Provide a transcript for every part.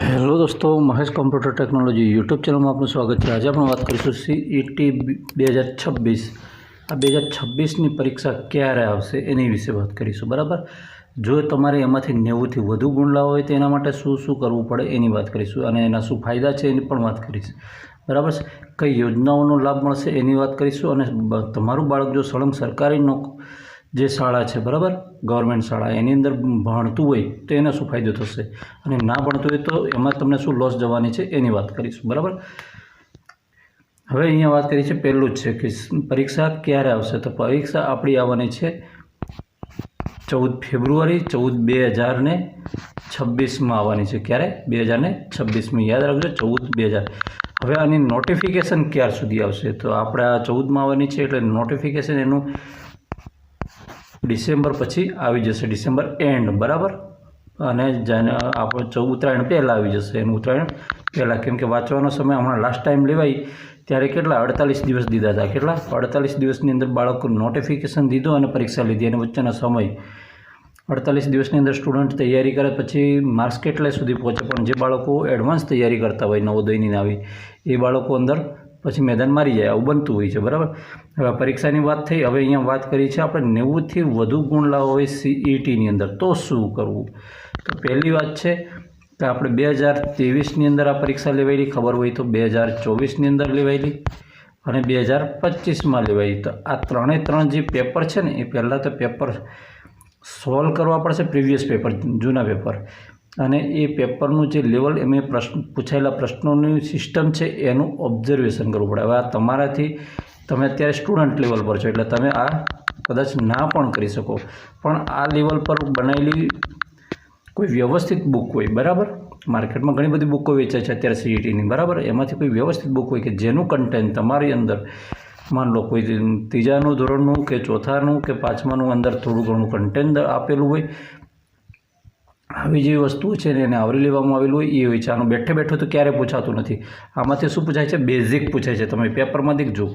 Hello દોસ્તો, Mahesh computer technology YouTube ચેનલમાં આપનું સ્વાગત છે। આજે આપણે વાત કરીશું CET 2026। આ 2026ની પરીક્ષા ક્યારે આવશે એની વિશે વાત કરીશું, બરાબર। જો તમારે એમાંથી 90થી વધુ ગુણ લાવવા હોય તો એના માટે શું કરવું પડે એની વાત કરીશું અને એના શું ફાયદા છે એની પણ વાત કરીશ, બરાબર। કઈ યોજનાઓનો લાભ મળશે એની વાત કરીશું અને તમારું બાળક જો સળંગ સરકારી જે શાળા છે, બરાબર, ગવર્મેન્ટ શાળા, એની અંદર ભણતું હોય તો એને શું ફાયદો થશે અને ના ભણતું હોય તો એમાં તમને શું લોસ જવાની છે એની વાત કરીશું, બરાબર। હવે અહીંયા વાત કરી છે, પહેલું જ છે કે પરીક્ષા ક્યારે આવશે। તો પરીક્ષા આપણી આવવાની છે 14 ફેબ્રુઆરી 2026માં આવવાની છે। ક્યારે? 2026માં, યાદ રાખજો, 14/2000। હવે આની નોટિફિકેશન ક્યાર સુધી આવશે? તો આપણે આ 14માં આવવાની છે એટલે નોટિફિકેશન એનું ડિસેમ્બર પછી આવી જશે, ડિસેમ્બર એન્ડ, બરાબર। અને આપણે ઉત્તરાયણ પહેલાં આવી જશે, એનું ઉત્તરાયણ પહેલાં, કેમ કે વાંચવાનો સમય હમણાં લાસ્ટ ટાઈમ લેવાય ત્યારે કેટલા 48 દિવસ દીધા હતા, કેટલા 48 દિવસની અંદર બાળકો નોટિફિકેશન દીધું અને પરીક્ષા લીધી, અને વચ્ચેનો સમય 48 દિવસની અંદર સ્ટુડન્ટ તૈયારી કરે પછી માર્ક્સ કેટલા સુધી પહોંચે, પણ જે બાળકો એડવાન્સ તૈયારી કરતા હોય નવોદયની આવી એ બાળકો અંદર પછી મેદાન મારી જાય, આવું બનતું હોય છે, બરાબર। હવે પરીક્ષાની વાત થઈ, હવે અહીંયા વાત કરી છે આપણે 90થી વધુ ગુણ લાવવા હોય CETની અંદર તો શું કરવું। તો પહેલી વાત છે કે આપણે 2023ની અંદર આ પરીક્ષા લેવાયેલી, ખબર હોય તો 2024ની અંદર લેવાયેલી અને 2025માં લેવાયેલી। તો આ ત્રણ જે પેપર છે ને એ પહેલાં તો પેપર સોલ્વ કરવા પડશે, પ્રીવિયસ પેપર, જૂના પેપર, અને એ પેપરનું જે લેવલ એમાં પૂછાયેલા પ્રશ્નોની સિસ્ટમ છે એનું ઓબ્ઝર્વેશન કરવું પડે। હવે આ તમારાથી, તમે અત્યારે સ્ટુડન્ટ લેવલ પર છો એટલે તમે આ કદાચ ના પણ કરી શકો, પણ આ લેવલ પર બનાવેલી કોઈ વ્યવસ્થિત બુક હોય, બરાબર। માર્કેટમાં ઘણી બધી બુકો વેચાય છે અત્યારે CETની, બરાબર। એમાંથી કોઈ વ્યવસ્થિત બુક હોય કે જેનું કન્ટેન્ટ તમારી અંદર, માન લો કોઈ ત્રીજાનું ધોરણનું કે ચોથાનું કે પાંચમાનું અંદર થોડું ઘણું કન્ટેન્ટ આપેલું હોય, આવી જેવી વસ્તુઓ છે ને એને આવરી લેવામાં આવેલું હોય એ હોય છે। આનું બેઠું તો ક્યારેય પૂછાતું નથી। આમાંથી શું પૂછાય છે? બેઝિક પૂછાય છે। તમે પેપરમાં દેખજો,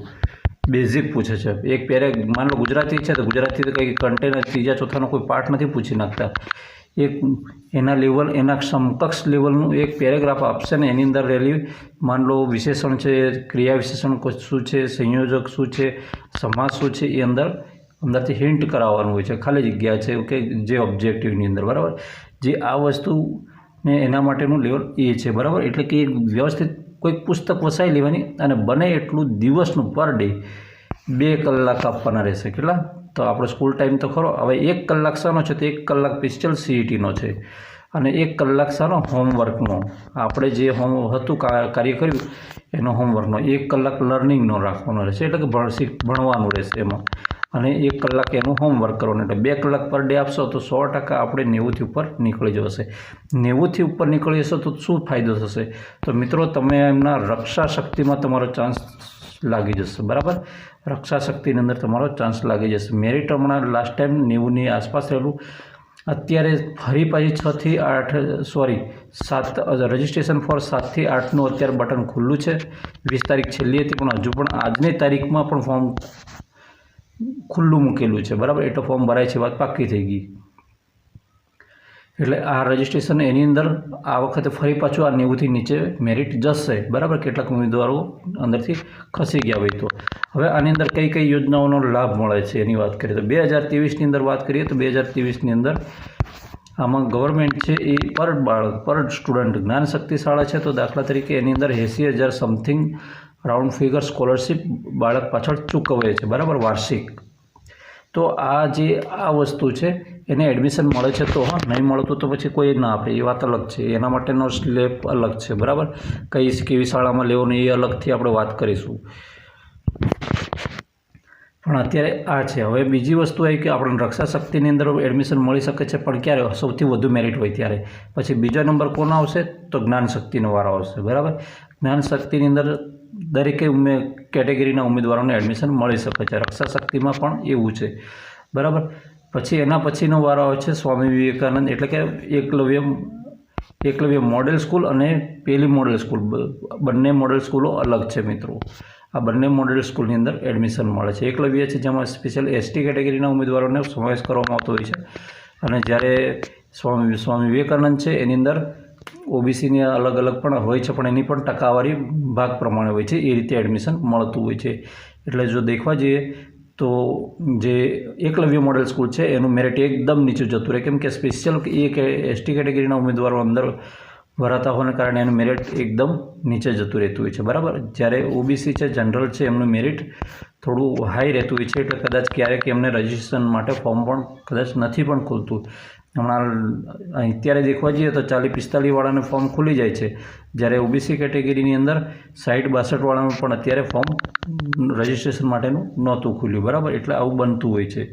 બેઝિક પૂછે છે। એક માન લો ગુજરાતી છે તો ગુજરાતી તો કંઈ કન્ટેન્ટ ત્રીજા ચોથાનો કોઈ પાર્ટ નથી પૂછી નાખતા, એક એના લેવલ, એના સમકક્ષ લેવલનું એક પેરેગ્રાફ આપશે ને એની અંદર રહેલી, માન લો વિશેષણ છે, ક્રિયા વિશેષણ શું છે, સંયોજક શું છે, સમાસ શું છે, એ અંદરથી હિન્ટ કરાવવાનું હોય છે, ખાલી જગ્યા છે કે જે ઓબ્જેક્ટિવની અંદર, બરાબર। જે આ વસ્તુને એના માટેનું લેવલ એ છે, બરાબર। એટલે કે વ્યવસ્થિત કોઈક પુસ્તક વસાવી લેવાની અને બને એટલું દિવસનું પર ડે 2 કલાક આપવાના રહેશે। કેટલા? તો આપણો સ્કૂલ ટાઈમ તો ખરો, હવે 1 કલાક શાનો છે? તો 1 કલાક પિસ્ટલ CETનો છે અને 1 કલાક શાનો? હોમવર્કનો, આપણે જે હતું કાર્ય કર્યું એનો હોમવર્કનો, 1 કલાક લર્નિંગનો રાખવાનો રહેશે, એટલે કે ભણવાનું રહેશે એમાં, અને 1 કલાક એનું હોમવર્ક કરવાનું, એટલે 2 કલાક પર ડે આપશો તો 100% આપણે 90થી ઉપર નીકળી જશે। 90થી ઉપર નીકળી જશો તો શું ફાયદો થશે? તો મિત્રો, તમે એમના રક્ષા શક્તિમાં તમારો ચાન્સ લાગી જશે, બરાબર। રક્ષા શક્તિની અંદર તમારો ચાન્સ લાગી જશે। મેરિટ હમણાં લાસ્ટ ટાઈમ 90ની આસપાસ રહેલું, અત્યારે ફરી પાછી 7 રજિસ્ટ્રેશન ફોર 7થી 8નું અત્યારે બટન ખુલ્લું છે। 20 તારીખ છેલ્લી હતી, પણ હજુ પણ આજની તારીખમાં પણ ફોર્મ ખુલ્લું મૂકેલું છે, બરાબર। એટલે ફોર્મ ભરાય છે, વાત પાક્કી થઈ ગઈ, એટલે આ રજિસ્ટ્રેશન એની અંદર આ વખતે ફરી પાછું આ 90થી નીચે મેરિટ જશે, બરાબર। કેટલાક ઉમેદવારો અંદરથી ખસી ગયા હોય તો હવે આની અંદર કઈ કઈ યોજનાઓનો લાભ મળે છે એની વાત કરીએ તો 2023ની અંદર વાત કરીએ તો 2023ની અંદર આમાં ગવર્મેન્ટ છે એ પર સ્ટુડન્ટ જ્ઞાનશક્તિ શાળા છે તો દાખલા તરીકે એની અંદર 80,000 સમથિંગ રાઉન્ડ ફિગર સ્કોલરશિપ બાળક પાછળ ચૂકવે છે, બરાબર, વાર્ષિક। તો આ વસ્તુ છે એને એડમિશન મળે છે તો, હા, નહીં મળતું તો પછી કોઈ ના આપે, એ વાત અલગ છે, એના માટેનો સ્લેબ અલગ છે, બરાબર। કેવી શાળામાં લેવાનું એ અલગથી આપણે વાત કરીશું, પણ અત્યારે આ છે। હવે બીજી વસ્તુ આવી કે આપણને રક્ષા શક્તિની અંદર એડમિશન મળી શકે છે, પણ ક્યારે? સૌથી વધુ મેરિટ હોય ત્યારે। પછી બીજો નંબર કોનો આવશે? તો જ્ઞાનશક્તિનો વારો આવશે, બરાબર। જ્ઞાનશક્તિની અંદર દરેકે કેટેગરીના ઉમેદવારોને એડમિશન મળી શકે છે, રક્ષા શક્તિમાં પણ એવું છે, બરાબર। પછી એના પછીનો વારો આવે છે સ્વામી વિવેકાનંદ, એટલે કે એકલવ્ય મોડેલ સ્કૂલ અને પેલી મોડેલ સ્કૂલ, બંને મોડેલ સ્કૂલો અલગ છે મિત્રો। આ બંને મોડેલ સ્કૂલની અંદર એડમિશન મળે છે। એકલવ્ય છે જેમાં સ્પેશિયલ ST કેટેગરીના ઉમેદવારોને સમાવેશ કરવામાં આવતો હોય છે, અને જ્યારે સ્વામી વિવેકાનંદ છે એની અંદર ઓબીસીની અલગ અલગ પણ હોય છે, પણ એની પણ ટકાવારી ભાગ પ્રમાણે હોય છે, એ રીતે એડમિશન મળતું હોય છે. એટલે જો દેખવા જઈએ તો જે એકલવ્ય મોડેલ સ્કૂલ છે એનું મેરિટ એકદમ નીચું જતું રહે, કેમ કે સ્પેશિયલ એસટી કેટેગરીના ઉમેદવારો અંદર ભરાતા હોવાને કારણે એનું મેરિટ એકદમ નીચે જતું રહેતું હોય છે, બરાબર. જ્યારે ઓબીસી છે, જનરલ છે, એમનું મેરિટ થોડું હાઈ રહેતું હોય છે, એટલે કદાચ ક્યારેક એમને રજિસ્ટ્રેશન માટે ફોર્મ પણ કદાચ નથી પણ ખુલતું. હમણાં અત્યારે દેખવા જઈએ તો 40-45 વાળાનું ફોર્મ ખુલી જાય છે, જ્યારે ઓબીસી કેટેગરીની અંદર 60-62 વાળાનું પણ અત્યારે ફોર્મ રજિસ્ટ્રેશન માટેનું નહોતું ખુલ્યું, બરાબર. એટલે આવું બનતું હોય છે,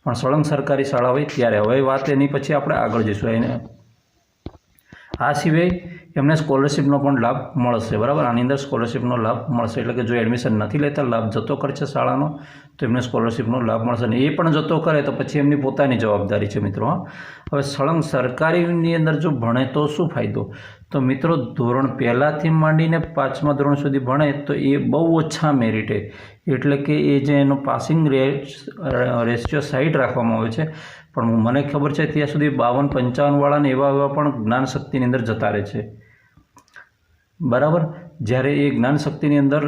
પણ સળંગ સરકારી શાળા હોય ત્યારે. હવે વાત એની પછી આપણે આગળ જઈશું. એને આ સિવાય એમને સ્કોલરશિપનો પણ લાભ મળશે, બરાબર. આની અંદર સ્કોલરશિપનો લાભ મળશે, એટલે કે જો એડમિશન નથી લેતા, લાભ જતો કરશે શાળાનો, તો એમને સ્કોલરશિપનો લાભ મળશે. અને એ પણ જતો કરે તો પછી એમની પોતાની જવાબદારી છે મિત્રો. હવે સળંગ સરકારીની અંદર જો ભણે તો શું ફાયદો? તો મિત્રો ધોરણ 1થી માંડીને 5મા ધોરણ સુધી ભણે તો એ બહુ ઓછા મેરિટે, એટલે કે એ જે એનો પાસિંગ રેશિયો 60 રાખવામાં આવે છે, પણ મને ખબર છે ત્યાં સુધી 52-55 વાળાને એવા પણ જ્ઞાનશક્તિની અંદર જતા રહે છે, બરાબર. જ્યારે એ જ્ઞાનશક્તિની અંદર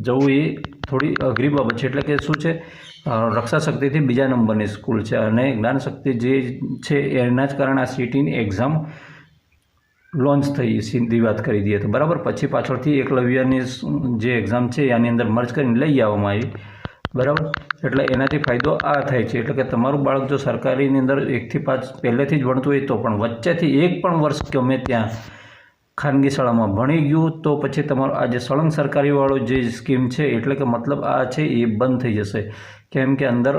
જવું એ થોડી અઘરી બાબત છે, એટલે કે શું છે, રક્ષાશક્તિથી બીજા નંબરની સ્કૂલ છે, અને જ્ઞાનશક્તિ જે છે એના જ કારણે આ સીટીની એક્ઝામ લોન્ચ થઈ, સીધી વાત કરી દઈએ તો, બરાબર. પછી પાછળથી એકલવ્યની જે એક્ઝામ છે આની અંદર મર્જ કરીને લઈ આવવામાં આવી, બરાબર. એટલે એનાથી ફાયદો આ થાય છે, એટલે કે તમારું બાળક જો સરકારીની અંદર 1થી 5 પહેલેથી જ ભણતું હોય તો પણ વચ્ચેથી એક પણ વર્ષ ગમે ત્યાં ખાનગી શાળામાં ભણી ગયું તો પછી તમારો આ જે સળંગ સરકારીવાળો જે સ્કીમ છે, એટલે કે મતલબ આ છે એ બંધ થઈ જશે, કેમ કે અંદર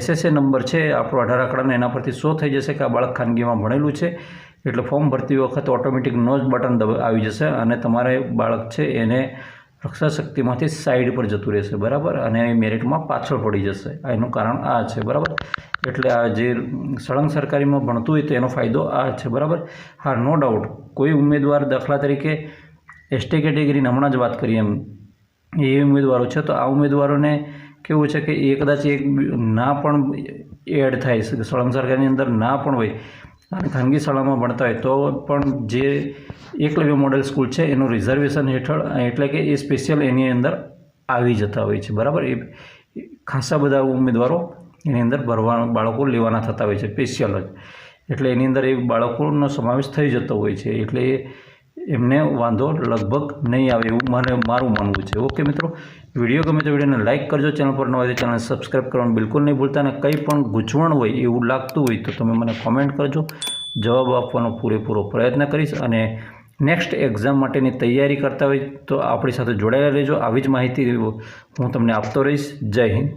SSA નંબર છે આપણો 18 આંકડાનો, એના પરથી શો થઈ જશે કે આ બાળક ખાનગીમાં ભણેલું છે. એટલે ફોર્મ ભરતી વખતે ઓટોમેટિક નો જ બટન આવી જશે અને તમારે બાળક છે એને રક્ષાશક્તિમાંથી સાઈડ પર જતું રહેશે, બરાબર. અને મેરિટમાં પાછળ પડી જશે. એનું કારણ આ છે, બરાબર. એટલે આ જે સળંગ સરકારીમાં ભણતું હોય તો એનો ફાયદો આ છે, બરાબર. હા, નો ડાઉટ કોઈ ઉમેદવાર દાખલા તરીકે એસટી કેટેગરીની હમણાં જ વાત કરીએ એમ એ ઉમેદવારો છે, તો આ ઉમેદવારોને કેવું છે કે એ કદાચ એક ના પણ એડ થાય, સળંગ સરકારની અંદર ના પણ હોય અને ખાનગી શાળામાં ભણતા હોય તો પણ જે એકલવ્ય મોડેલ સ્કૂલ છે એનું રિઝર્વેશન હેઠળ, એટલે કે એ સ્પેશિયલ એની અંદર આવી જતા હોય છે, બરાબર. એ ખાસા બધા ઉમેદવારો એની અંદર બાળકો લેવાના થતા હોય છે સ્પેશિયલ જ, એટલે એની અંદર એ બાળકોનો સમાવેશ થઈ જતો હોય છે, એટલે એમને વાંધો લગભગ નહીં આવે એવું મારું માનવું છે. ઓકે મિત્રો, વિડીયો ગમે તો વિડીયોને લાઇક કરજો, ચેનલ પર ન હોય તો ચેનલ સબસ્ક્રાઈબ કરવાનું બિલકુલ નહીં ભૂલતા, અને કંઈ પણ ગૂંચવણ હોય એવું લાગતું હોય તો તમે મને કોમેન્ટ કરજો, જવાબ આપવાનો પૂરેપૂરો પ્રયત્ન કરીશ. અને નેક્સ્ટ એક્ઝામ માટેની તૈયારી કરતા હોય તો આપણી સાથે જોડાયેલા રહેજો, આવી જ માહિતી હું તમને આપતો રહીશ. જય હિન્દ.